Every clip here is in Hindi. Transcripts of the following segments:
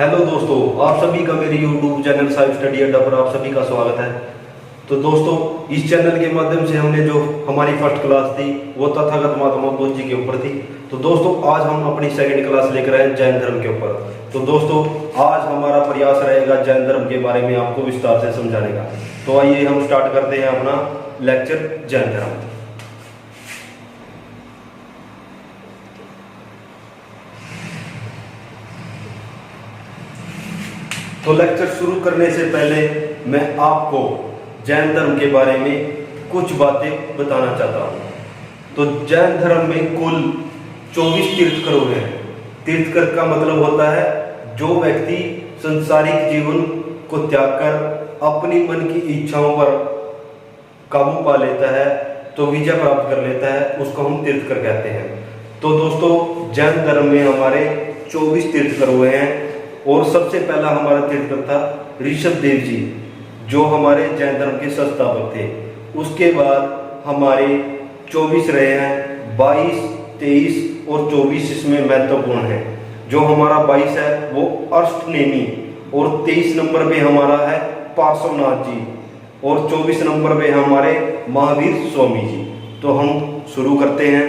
हेलो दोस्तों, आप सभी का मेरे YouTube चैनल साइंस स्टडी अड्डा पर आप सभी का स्वागत है। तो दोस्तों, इस चैनल के माध्यम से हमने जो हमारी फर्स्ट क्लास थी वो तथागत महात्मा बुद्ध जी के ऊपर थी। तो दोस्तों, आज हम अपनी सेकंड क्लास लेकर आए जैन धर्म के ऊपर। तो दोस्तों, आज हमारा प्रयास रहेगा जैन धर्म के बारे में आपको विस्तार से समझाने का। तो आइए हम स्टार्ट करते हैं अपना लेक्चर जैन धर्म। तो लेक्चर शुरू करने से पहले मैं आपको जैन धर्म के बारे में कुछ बातें बताना चाहता हूँ। तो जैन धर्म में कुल 24 तीर्थकर हुए हैं। तीर्थकर का मतलब होता है जो व्यक्ति संसारिक जीवन को त्याग कर अपनी मन की इच्छाओं पर काबू पा लेता है, तो विजय प्राप्त कर लेता है, उसको हम तीर्थकर कहते हैं। तो दोस्तों, जैन धर्म में हमारे 24 तीर्थकर हुए हैं और सबसे पहला हमारा तीर्थकर था ऋषभ देव जी, जो हमारे जैन धर्म के संस्थापक थे। उसके बाद हमारे 24 रहे हैं, 22, 23 और 24 इसमें महत्वपूर्ण है। जो हमारा 22 है वो अष्टनेमी और 23 नंबर पे हमारा है पार्श्वनाथ जी और 24 नंबर पे हमारे महावीर स्वामी जी। तो हम शुरू करते हैं।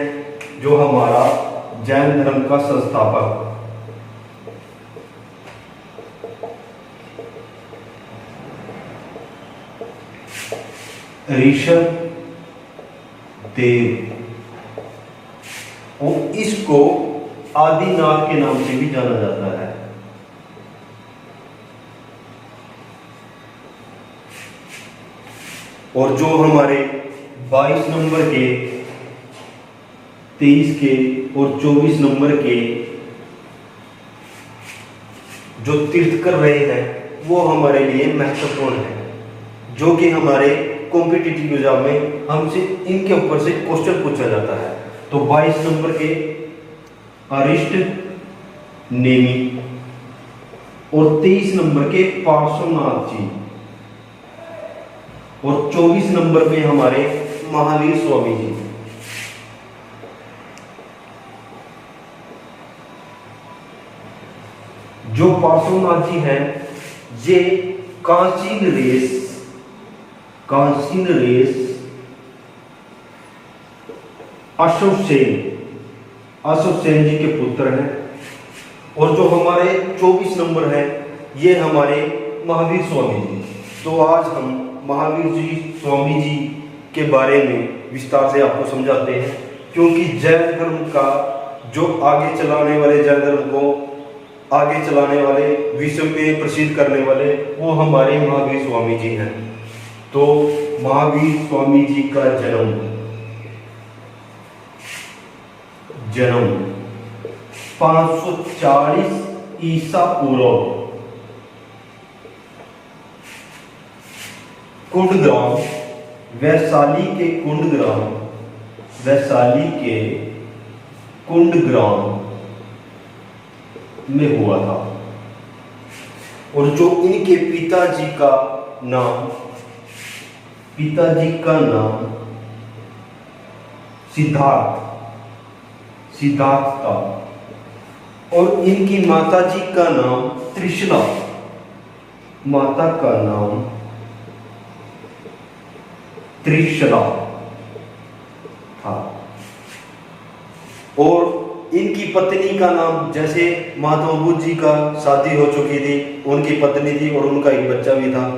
जो हमारा जैन धर्म का संस्थापक ऋषभ देव, और इसको आदिनाथ के नाम से भी जाना जाता है। और जो हमारे 22 नंबर के, 23 के और 24 नंबर के जो तीर्थकर रहे हैं वो हमारे लिए महत्वपूर्ण है, जो कि हमारे कॉम्पिटिटिव एग्जाम में हमसे इनके ऊपर से क्वेश्चन पूछा जाता है। तो 22 नंबर के अरिष्ट नेमी और 23 नंबर के पार्श्वनाथ जी और 24 नंबर पे हमारे महावीर स्वामी जी। जो पार्श्वनाथ जी हैं ये कांचीन रेस अशोक सेन जी के पुत्र हैं। और जो हमारे 24 नंबर है ये हमारे महावीर स्वामी जी। तो आज हम महावीर जी स्वामी जी के बारे में विस्तार से आपको समझाते हैं, क्योंकि जैन धर्म का जो आगे चलाने वाले, जैन धर्म को आगे चलाने वाले, विश्व में प्रसिद्ध करने वाले वो हमारे महावीर स्वामी जी हैं। तो महावीर स्वामी जी का जन्म 540 ईसा पूर्व कुंडग्राम, वैशाली के कुंडग्राम में हुआ था। और जो इनके पिताजी का नाम सिद्धार्थ था और इनकी माता जी का नाम त्रिशला, था। और इनकी पत्नी का नाम, जैसे महात्मा बुद्ध जी का शादी हो चुकी थी, उनकी पत्नी थी और उनका एक बच्चा भी था।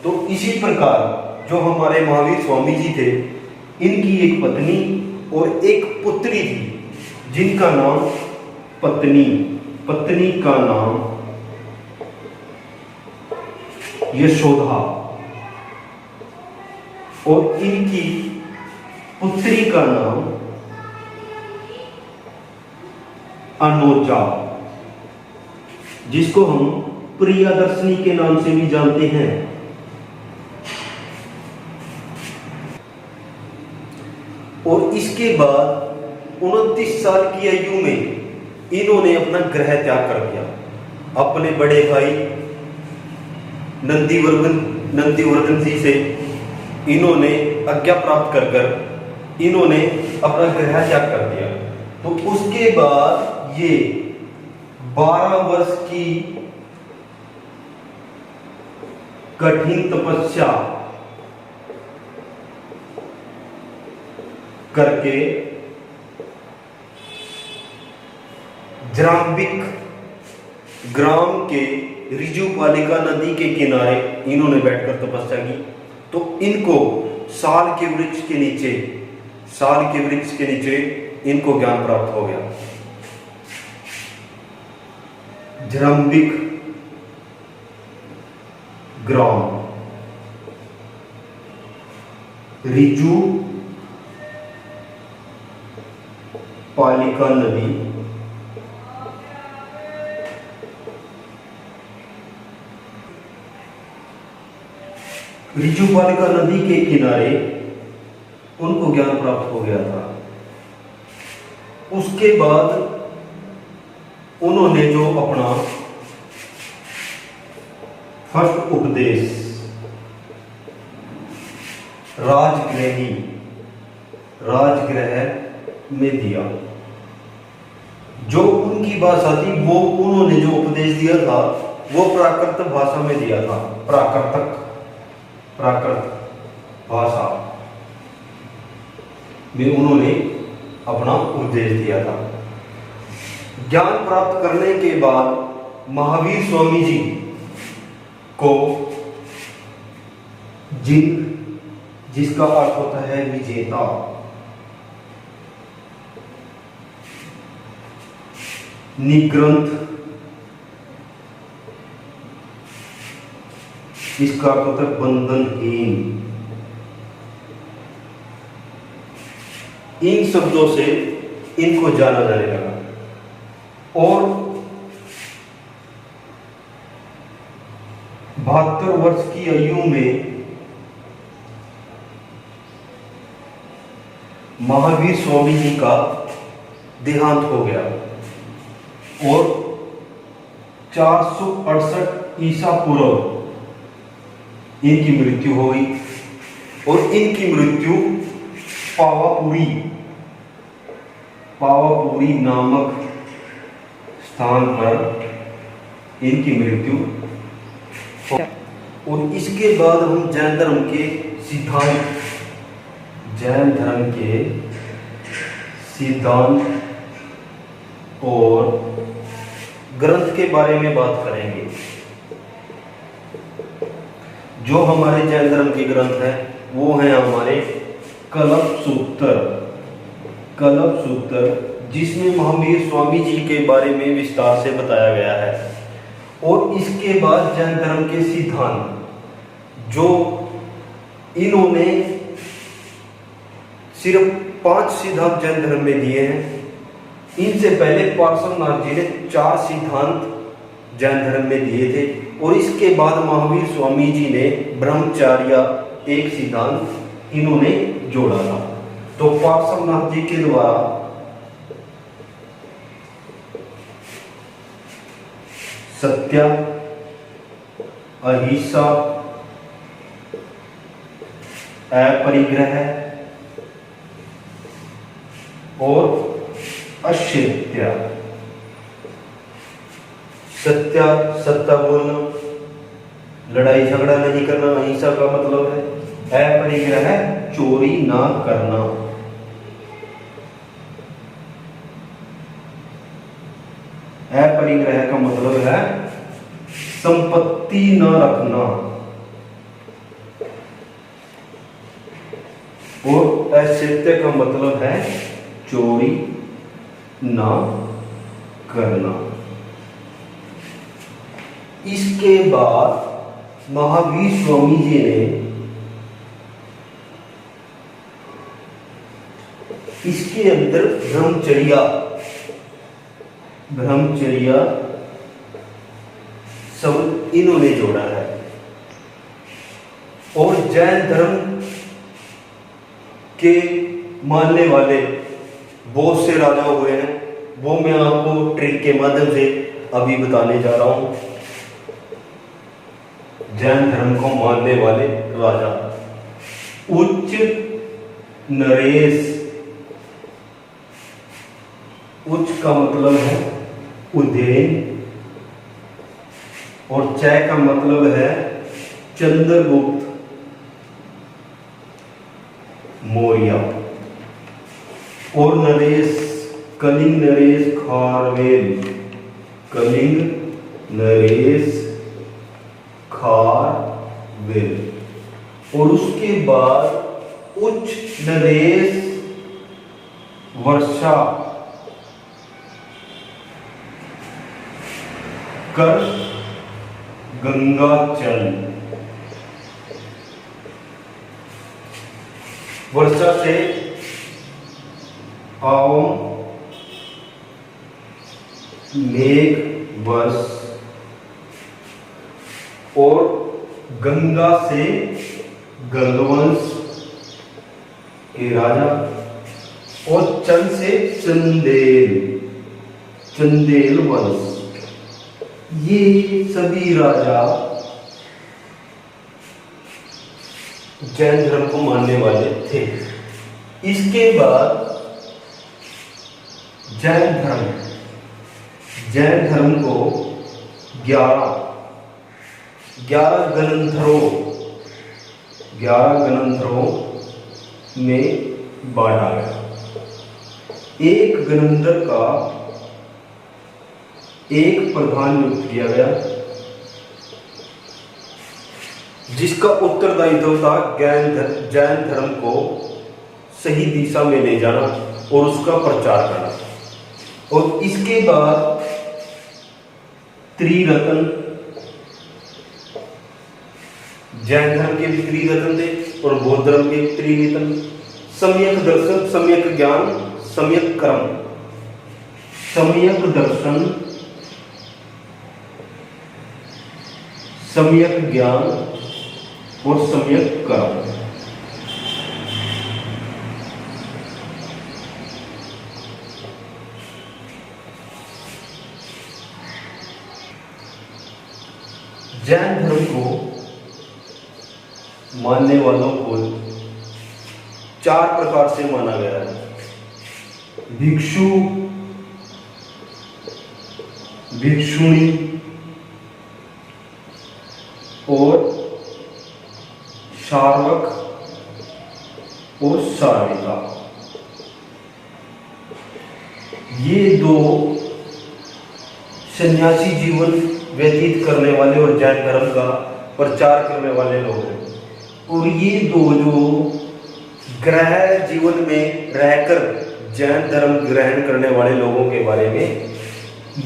तो इसी प्रकार जो हमारे महावीर स्वामी जी थे, इनकी एक पत्नी और एक पुत्री थी, जिनका नाम पत्नी का नाम यशोदा और इनकी पुत्री का नाम अनोजा, जिसको हम प्रियदर्शनी के नाम से भी जानते हैं। और इसके बाद 29 साल की आयु में इन्होंने अपना ग्रह त्याग कर दिया। अपने बड़े भाई नंदीवर्धन जी से इन्होंने आज्ञा प्राप्त कर इन्होंने अपना ग्रह त्याग कर दिया। तो उसके बाद ये 12 वर्ष की कठिन तपस्या करके जराम्बिक ग्राम के ऋजुपालिका नदी के किनारे इन्होंने बैठकर तपस्या की। तो इनको साल के वृक्ष के नीचे इनको ज्ञान प्राप्त हो गया। जराम्बिक ग्राम, ऋजुपालिका नदी, ऋजुपालिका नदी के किनारे उनको ज्ञान प्राप्त हो गया था। उसके बाद उन्होंने जो अपना फर्स्ट उपदेश राजगृह में दिया, जो उनकी भाषा थी, वो उन्होंने जो उपदेश दिया था वो प्राकृत भाषा में दिया था। प्राकृत भाषा में उन्होंने अपना उपदेश दिया था। ज्ञान प्राप्त करने के बाद महावीर स्वामी जी को जिसका अर्थ होता है विजेता, निग्रंथ, इसका अर्थ होता है बंधनहीन, इन शब्दों से इनको जाना जाने लगा। और 72 वर्ष की आयु में महावीर स्वामी जी का देहांत हो गया और 468 ईसा पूर्व इनकी मृत्यु हो गई। और इनकी मृत्यु पावापुरी नामक स्थान पर इनकी मृत्यु। और इसके बाद हम जैन धर्म के सिद्धांत और ग्रंथ के बारे में बात करेंगे। जो हमारे जैन धर्म के ग्रंथ हैं वो हैं हमारे कल्प सूत्र, जिसमें महावीर स्वामी जी के बारे में विस्तार से बताया गया है। और इसके बाद जैन धर्म के सिद्धांत, जो इन्होंने सिर्फ 5 सिद्धांत जैन धर्म में दिए हैं। इनसे पहले पार्श्वनाथ जी ने 4 सिद्धांत जैन धर्म में दिए थे। और इसके बाद महावीर स्वामी जी ने ब्रह्मचर्य एक सिद्धांत इन्होंने जोड़ा था। तो पार्श्वनाथ जी के द्वारा सत्य, अहिंसा, अपरिग्रह और अशिष्य, सत्य बोलना, लड़ाई झगड़ा नहीं करना, अहिंसा का मतलब है, अपरिग्रह चोरी ना करना, अपरिग्रह का मतलब है संपत्ति न रखना, और असत्य का मतलब है चोरी ना करना। इसके बाद महावीर स्वामी जी ने इसके अंदर ब्रह्मचर्य शब्द इन्होंने जोड़ा है। और जैन धर्म के मानने वाले बहुत से राजा हुए हैं, वो मैं आपको ट्रिक के माध्यम से अभी बताने जा रहा हूं। जैन धर्म को मानने वाले राजा, उच्च नरेश, उच्च का मतलब है उज्जैन और चय का मतलब है चंद्रगुप्त मौर्य और कलिंग नरेश खारवेल और उसके बाद उच्च नरेश वर्षा कर गंगाचल। वर्षा से आओ मेघ वर्ष और गंगा से गंगवंश के राजा और चंद से चंदेल वंश। ये सभी राजा जैन धर्म को मानने वाले थे। इसके बाद जैन धर्म को 11 गणधरों में बांटा गया। एक गणधर का एक प्रधान नियुक्त किया गया, जिसका उत्तरदायित्व था जैन धर्म को सही दिशा में ले जाना और उसका प्रचार करना। और इसके बाद त्रिरत्न, जैन धर्म के भी त्रिरत्न थे और बौद्ध धर्म के त्रिरत्न, सम्यक दर्शन, सम्यक ज्ञान, सम्यक कर्म। सम्यक दर्शन, सम्यक ज्ञान और सम्यक कर्म। जैन धर्म को मानने वालों को 4 प्रकार से माना गया है। भिक्षु, भिक्षुणी और शार्वक और शार्विका। ये 2 सन्यासी जीवन व्यतीत करने वाले और जैन धर्म का प्रचार करने वाले लोग हैं। और ये 2 जो ग्रह जीवन में रहकर जैन धर्म ग्रहण करने वाले लोगों के बारे में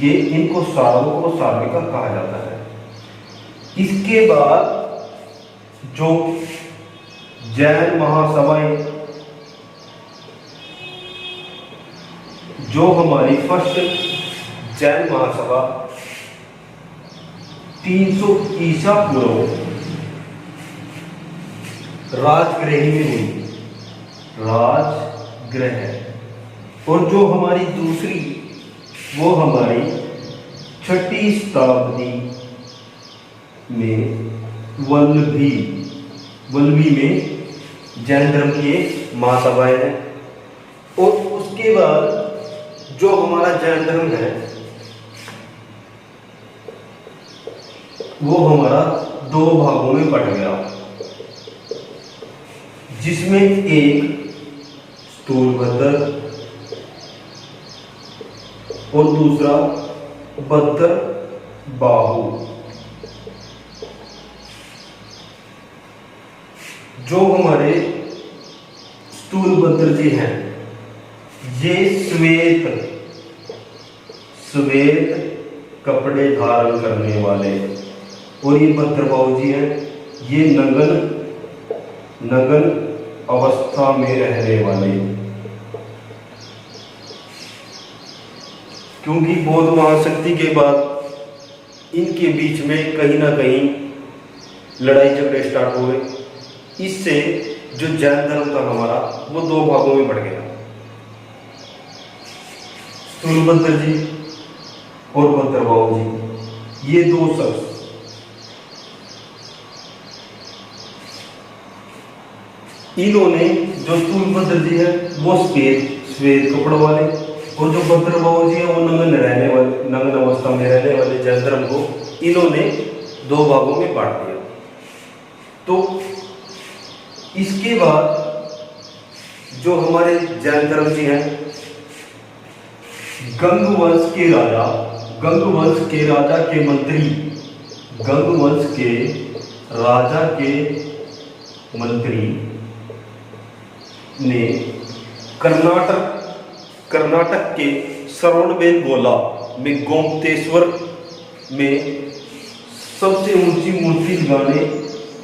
ये इनको शार्वक और शार्विका कहा जाता है। इसके बाद जो जैन महासभाएं, जो हमारी फर्स्ट जैन महासभा 300 ईसा पूर्व राजगृह में हुई, राजगृह। और जो हमारी दूसरी, वो हमारी 6ठी शताब्दी में वल्लभी में जैन धर्म की एक महासभाएं हैं। और उसके बाद जो हमारा जैन धर्म है वो हमारा 2 भागों में बट गया, जिसमें एक स्थूलभद्र और दूसरा भद्र बाहु। जो हमारे स्थूलभद्र जी हैं ये श्वेत कपड़े धारण करने वाले, और ये भद्रबाहु जी हैं ये नग्न अवस्था में रहने वाले। क्योंकि बौद्ध महाशक्ति के बाद इनके बीच में कहीं ना कहीं लड़ाई झगड़े स्टार्ट हुए। इससे जो जैन धर्म था हमारा वो 2 भागों में बढ़ गया। स्थूलभद्र जी और भद्रबाहु जी, ये 2 शख्स इन्होंने, जो स्थूलभद्र जी है वो श्वेत कपड़ों वाले, और जो भद्रबाहु जी है वो नग्न अवस्था में रहने वाले जैन धर्म को इन्होंने 2 भागों में बांट दिया। तो इसके बाद जो हमारे जैन धर्म जी हैं, गंग वंश के राजा, गंग वंश के राजा के मंत्री, गंग वंश के राजा के मंत्री ने कर्नाटक के श्रवणबेलगोला में गोमतेश्वर में सबसे ऊंची मूर्ति लगाने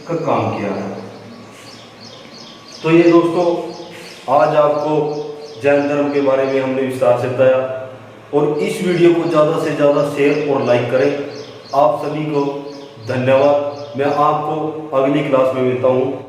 का काम किया है। तो ये दोस्तों, आज आपको जैन धर्म के बारे में हमने विस्तार से बताया, और इस वीडियो को ज़्यादा से ज़्यादा शेयर और लाइक करें। आप सभी को धन्यवाद। मैं आपको अगली क्लास में मिलता हूँ।